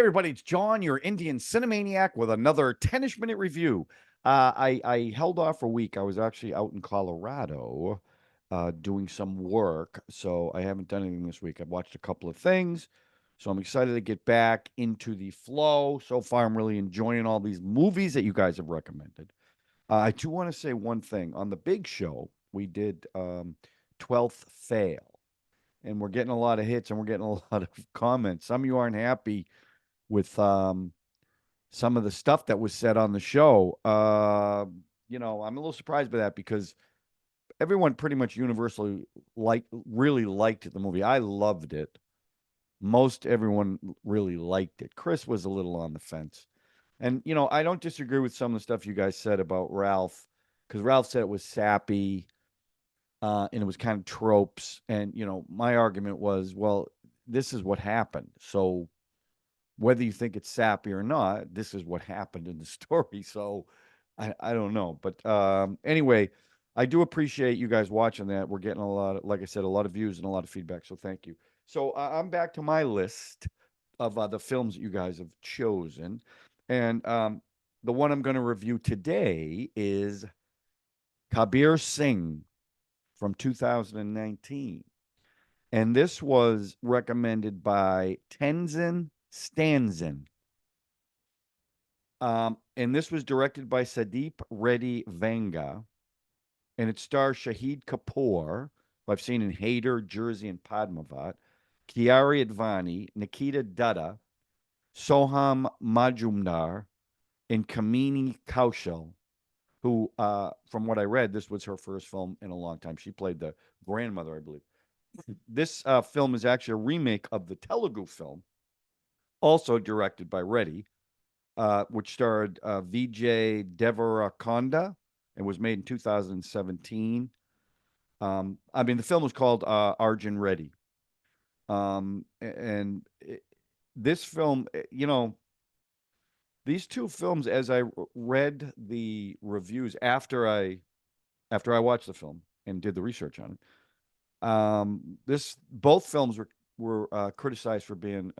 everybody, it's John, your Indian Cinemaniac, with another 10ish-minute review. I held off a week. I was actually out in Colorado doing some work, so I haven't done anything this week. I've watched a couple of things, so I'm excited to get back into the flow. So far, I'm really enjoying all these movies that you guys have recommended. I do want to say one thing. On the big show, we did 12th Fail, and we're getting a lot of hits and we're getting a lot of comments. Some of you aren't happy with some of the stuff that was said on the show. I'm a little surprised by that because everyone pretty much universally really liked the movie. I loved it. Most everyone really liked it. Chris was a little on the fence. And I don't disagree with some of the stuff you guys said about Ralph, because Ralph said it was sappy, and it was kind of tropes. And my argument was, well, this is what happened. So whether you think it's sappy or not, this is what happened in the story. So I don't know. But anyway, I do appreciate you guys watching that. We're getting a lot of, like I said, a lot of views and a lot of feedback. So thank you. So I'm back to my list of the films that you guys have chosen. And the one I'm going to review today is Kabir Singh from 2019. And this was recommended by Tenzin Stanzin. And this was directed by Sadeep Reddy Vanga. And it stars Shahid Kapoor, who I've seen in Haider, Jersey, and Padmavat, Kiari Advani, Nikita Dutt, Soham Majumdar, and Kamini Kaushal, who, from what I read, this was her first film in a long time. She played the grandmother, I believe. This film is actually a remake of the Telugu film, also directed by Reddy, which starred Vijay Deverakonda and was made in 2017. The film was called Arjun Reddy. And this film, these two films, as I read the reviews after I watched the film and did the research on it, both films were criticized for being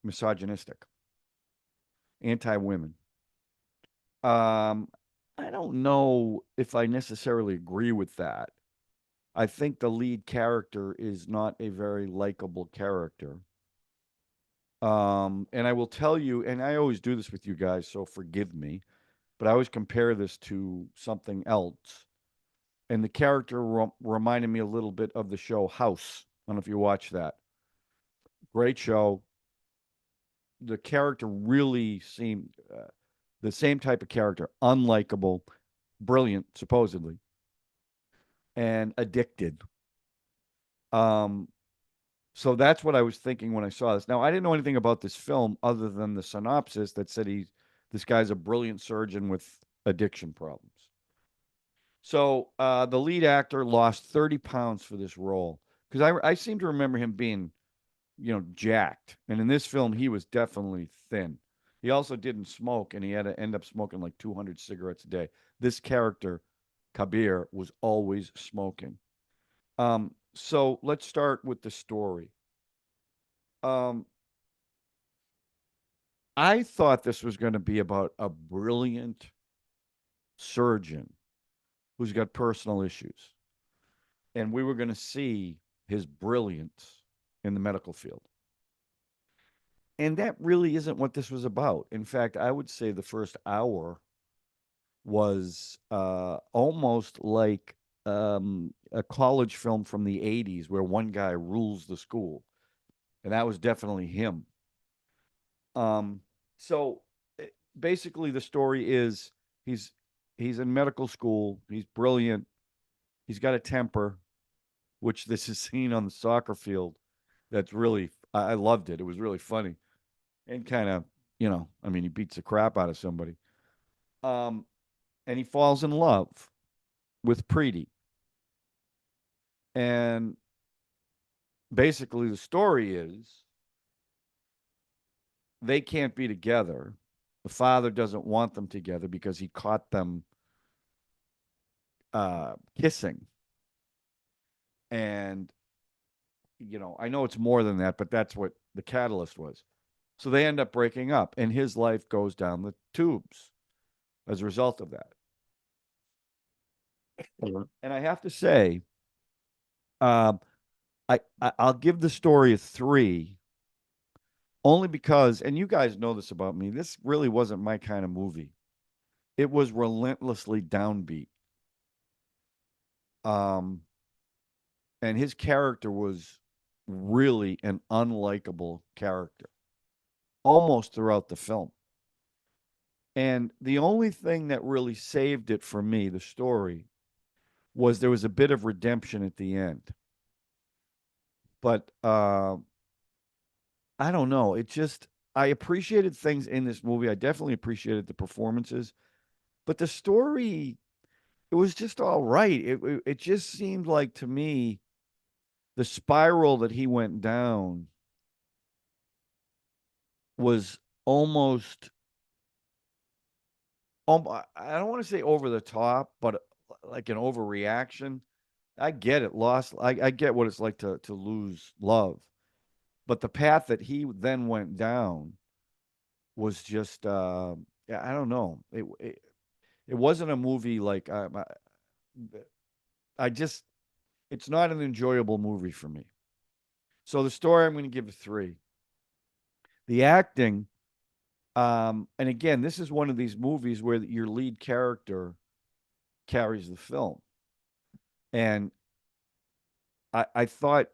misogynistic, anti-women. Um, I don't know if I necessarily agree with that. I think the lead character is not a very likable character. And I will tell you, and I always do this with you guys, so forgive me, but I always compare this to something else. And the character reminded me a little bit of the show House. I don't know if you watch that. Great show. The character really seemed the same type of character, unlikable, brilliant, supposedly, and addicted. Um, so that's what I was thinking when I saw this. Now, I didn't know anything about this film other than the synopsis that said this guy's a brilliant surgeon with addiction problems. So the lead actor lost 30 pounds for this role because I seem to remember him being, jacked. And in this film, he was definitely thin. He also didn't smoke, and he had to end up smoking like 200 cigarettes a day. This character, Kabir, was always smoking. So let's start with the story. Um, I thought this was going to be about a brilliant surgeon who's got personal issues, and we were going to see his brilliance in the medical field. And that really isn't what this was about. In fact, I would say the first hour was almost like a college film from the 80s where one guy rules the school. And that was definitely him. Um, so basically, the story is he's he's in medical school. He's brilliant. He's got a temper, which this is seen on the soccer field. That's really I loved it. It was really funny and kind of he beats the crap out of somebody. Um, and he falls in love with Preeti. And basically, the story is they can't be together. The father doesn't want them together because he caught them kissing. And I know it's more than that, but that's what the catalyst was. So they end up breaking up, and his life goes down the tubes as a result of that. And I have to say, um, I'll give the story a 3 only because, and you guys know this about me, this really wasn't my kind of movie. It was relentlessly downbeat. Um, and his character was really an unlikable character almost throughout the film. And the only thing that really saved it for me, the story, was there was a bit of redemption at the end. But I don't know. It just, I appreciated things in this movie. I definitely appreciated the performances, but the story, it was just all right. It just seemed like to me the spiral that he went down was almost, I don't want to say over the top, but like an overreaction. I get it, lost. I get what it's like to lose love, but the path that he then went down was just, yeah, I don't know. It wasn't a movie like, I just, it's not an enjoyable movie for me. So the story, I'm going to give a 3. The acting, and again, this is one of these movies where your lead character carries the film. And I thought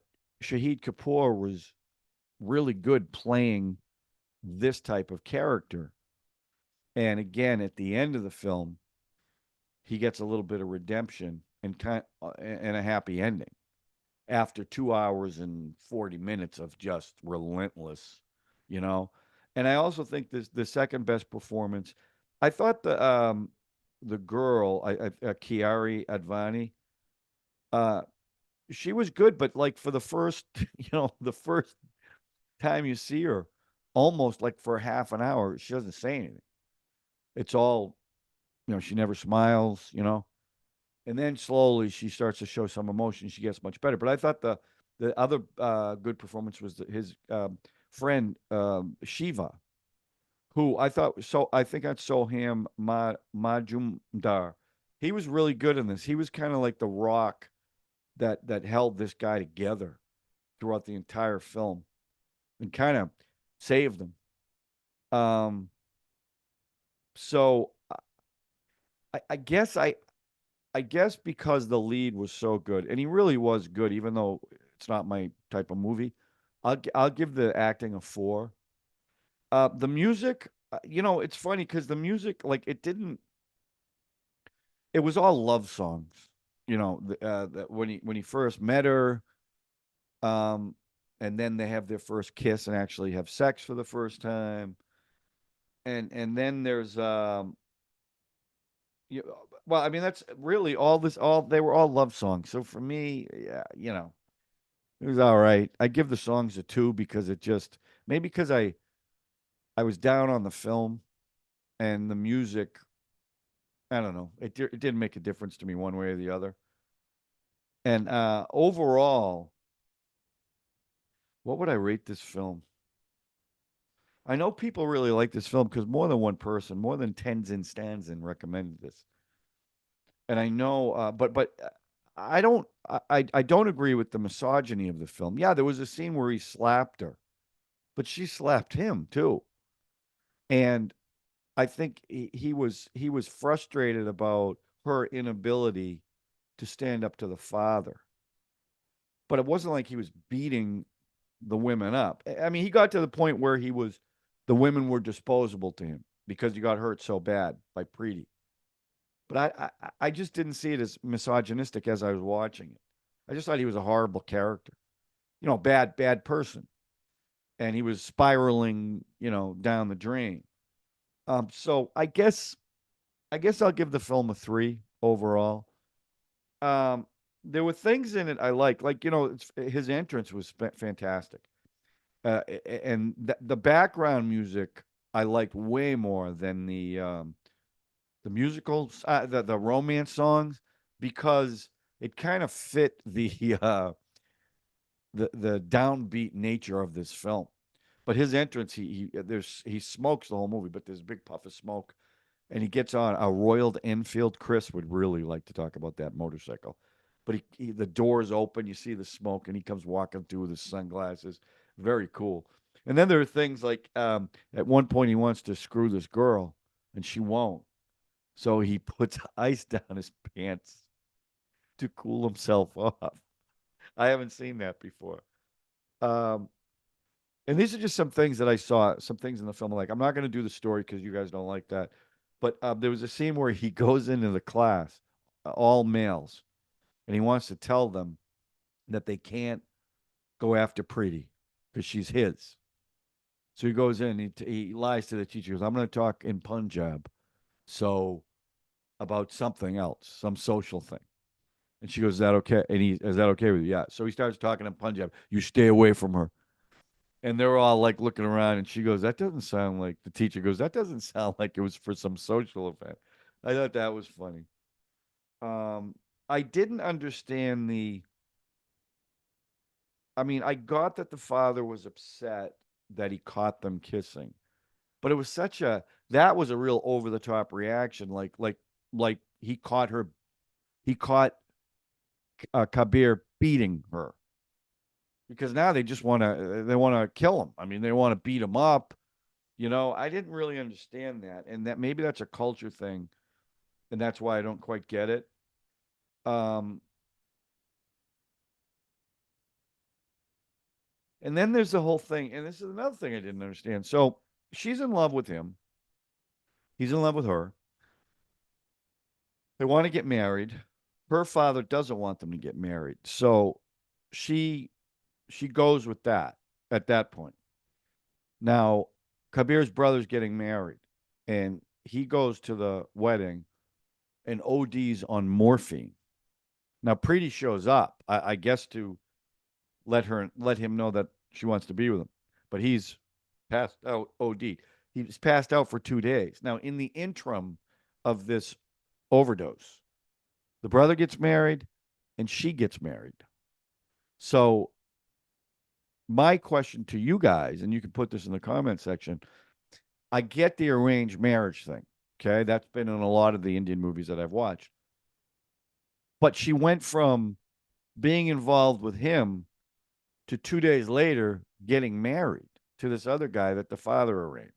Shahid Kapoor was really good playing this type of character. And again, at the end of the film, he gets a little bit of redemption and a happy ending after 2 hours and 40 minutes of just relentless, you know. And I also think this the second best performance. I thought the girl, Kiari Advani, uh, she was good, but like for the first, the first time you see her, almost like for half an hour, she doesn't say anything. It's all, she never smiles, and then slowly she starts to show some emotion. She gets much better. But I thought the other good performance was his friend Shiva, who I thought so. I think that's Soham Majumdar. He was really good in this. He was kind of like the rock that held this guy together throughout the entire film and kind of saved him. Um, so I guess I guess because the lead was so good, and he really was good, even though it's not my type of movie. I'll give the acting a 4. The music, it's funny because the music, like, it didn't. It was all love songs. When he first met her, um, and then they have their first kiss and actually have sex for the first time, and then there's well, I mean that's really all this. All they were all love songs. So for me, yeah, it was all right. I give the songs a 2 because it just maybe because I was down on the film and the music. I don't know. It didn't make a difference to me one way or the other. And overall, what would I rate this film? I know people really like this film because more than one person, more than Tenzin Stanzin recommended this. And I know, but I don't I don't agree with the misogyny of the film. Yeah, there was a scene where he slapped her, but she slapped him too. And I think he was frustrated about her inability to stand up to the father. But it wasn't like he was beating the women up. I mean, he got to the point where the women were disposable to him because he got hurt so bad by Preeti. But I just didn't see it as misogynistic as I was watching it. I just thought he was a horrible character, bad person, and he was spiraling, down the drain. So I guess I'll give the film a 3 overall. Um, there were things in it I like his entrance was fantastic, and the background music I liked way more than the musicals, the romance songs, because it kind of fit the downbeat nature of this film. But his entrance, he smokes the whole movie, but there's a big puff of smoke, and he gets on a Royal Enfield. Chris would really like to talk about that motorcycle, but the doors open, you see the smoke, and he comes walking through with his sunglasses. Very cool. And then there are things like at one point he wants to screw this girl, and she won't, so he puts ice down his pants to cool himself off. I haven't seen that before. Um, and these are just some things that I saw, some things in the film. Like, I'm not going to do the story because you guys don't like that. But there was a scene where he goes into the class, all males, and he wants to tell them that they can't go after Preeti because she's his. So he goes in, he lies to the teacher. He goes, I'm going to talk in Punjab. So about something else, some social thing. And she goes, is that okay? And is that okay with you? Yeah. So he starts talking in Punjab. You stay away from her. And they're all like looking around, and she goes, that doesn't sound like, the teacher goes, that doesn't sound like it was for some social event. I thought that was funny. Um, I didn't understand I mean, I got that the father was upset that he caught them kissing, but it was that was a real over the top reaction. Like he caught Kabir beating her because now they want to kill him. I mean, they want to beat him up. I didn't really understand that, and that maybe that's a culture thing, and that's why I don't quite get it. Um, and then there's the whole thing, and this is another thing I didn't understand. So she's in love with him. He's in love with her. They want to get married. Her father doesn't want them to get married, so she she goes with that at that point. Now, Kabir's brother's getting married, and he goes to the wedding and ODs on morphine. Now, Preeti shows up, I guess, to let him know that she wants to be with him, but he's passed out. OD. He's passed out for 2 days. Now, in the interim of this overdose, the brother gets married, and she gets married. So, my question to you guys, and you can put this in the comment section. I get the arranged marriage thing. Okay, that's been in a lot of the Indian movies that I've watched. But she went from being involved with him to 2 days later getting married to this other guy that the father arranged.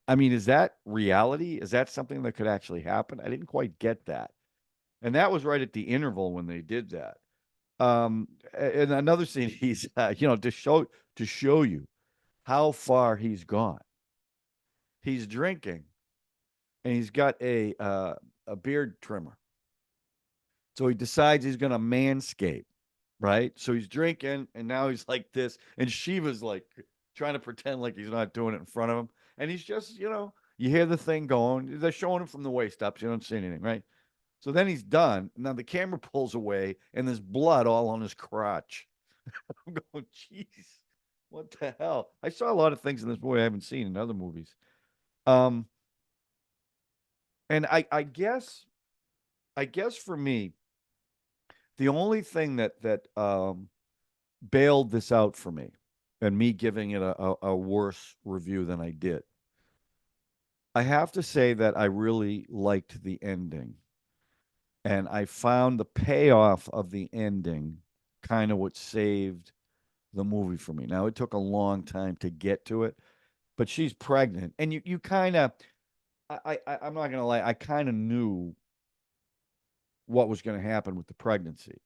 I mean, is that reality? Is that something that could actually happen? I didn't quite get that. And that was right at the interval when they did that. And another scene, he's, to show you how far he's gone. He's drinking, and he's got a beard trimmer. So he decides he's going to manscape, right? So he's drinking, and now he's like this, and Shiva's like trying to pretend like he's not doing it in front of him, and he's just, you hear the thing going. They're showing him from the waist up, so you don't see anything, right? So then he's done. Now the camera pulls away, and there's blood all on his crotch. I'm going, jeez, what the hell? I saw a lot of things in this movie I haven't seen in other movies. Um, and I guess for me, the only thing that bailed this out for me, and me giving it a worse review than I did, I have to say that I really liked the ending, and I found the payoff of the ending kind of what saved the movie for me. Now it took a long time to get to it, but she's pregnant, and you kind of, I'm not gonna lie, I kind of knew what was going to happen with the pregnancy.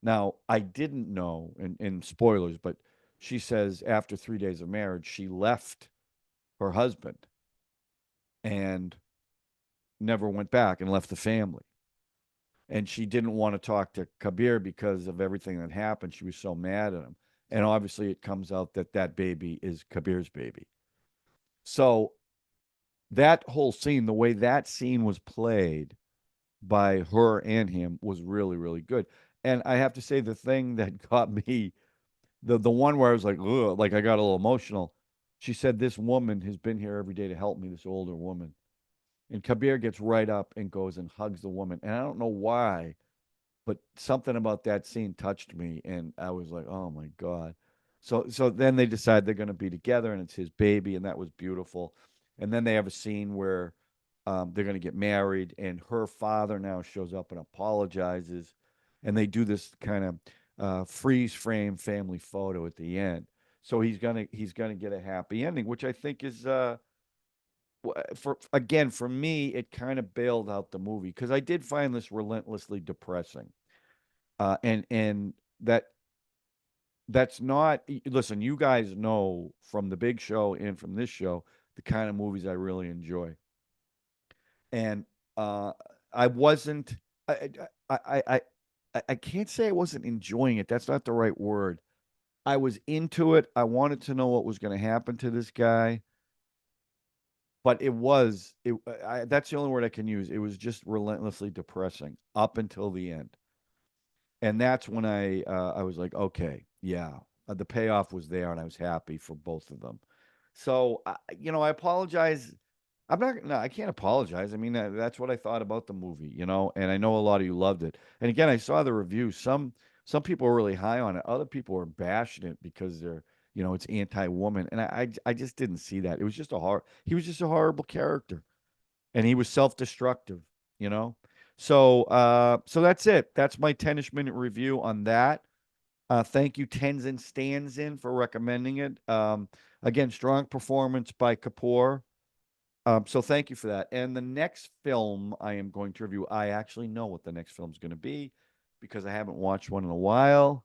Now, I didn't know, in spoilers, but she says after 3 days of marriage, she left her husband and never went back and left the family. And she didn't want to talk to Kabir because of everything that happened. She was so mad at him. And obviously, it comes out that that baby is Kabir's baby. So, that whole scene, the way that scene was played by her and him was really, really good. And I have to say, the thing that got me, the one where I was like, ugh, like I got a little emotional. She said, "This woman has been here every day to help me. This older woman." And Kabir gets right up and goes and hugs the woman. And I don't know why, but something about that scene touched me, and I was like, "Oh my god!" So then they decide they're going to be together, and it's his baby, and that was beautiful. And then they have a scene where they're going to get married, and her father now shows up and apologizes, and they do this kind of freeze frame family photo at the end. So he's gonna get a happy ending, which I think is for again for me it kind of bailed out the movie because I did find this relentlessly depressing, and that's not listen. You guys know from the Big Show and from this show the kind of movies I really enjoy, and uh, I wasn't. I, I I I I can't say I wasn't enjoying it. That's not the right word. I was into it. I wanted to know what was going to happen to this guy, but that's the only word I can use. It was just relentlessly depressing up until the end. And that's when I was like, okay, yeah, the payoff was there, and I was happy for both of them. So I apologize. I'm not. No, I can't apologize. I mean, that's what I thought about the movie, and I know a lot of you loved it. And again, I saw the reviews. Some people were really high on it. Other people were bashing it because it's anti-woman, and I just didn't see that. It was just a He was just a horrible character, and he was self-destructive, you know. So that's it. That's my 10-ish-minute review on that. Thank you, Tenzin Stanzin, for recommending it. Again, strong performance by Kapoor. So thank you for that. And the next film I am going to review, I actually know what the next film's going to be because I haven't watched one in a while.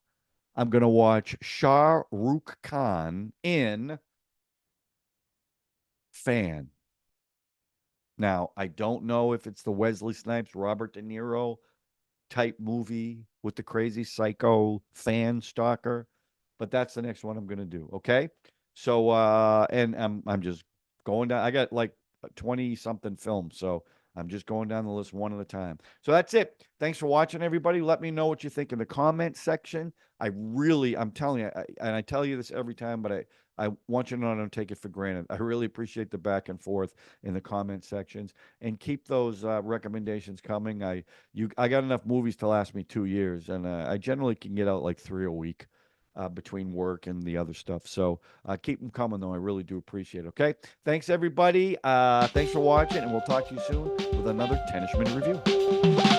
I'm going to watch Shah Rukh Khan in Fan. Now, I don't know if it's the Wesley Snipes, Robert De Niro type movie with the crazy psycho fan stalker, but that's the next one I'm going to do. Okay. So, and I'm just going down. I got like 20 something films. So I'm just going down the list one at a time. So that's it. Thanks for watching, everybody. Let me know what you think in the comment section. I'm telling you, and I tell you this every time, but I want you to know I don't take it for granted. I really appreciate the back and forth in the comment sections, and keep those recommendations coming. I got enough movies to last me 2 years, and I generally can get out like three a week between work and the other stuff. So keep them coming, though. I really do appreciate it. Okay. Thanks, everybody. Thanks for watching, and we'll talk to you soon with another 10-ish minute review.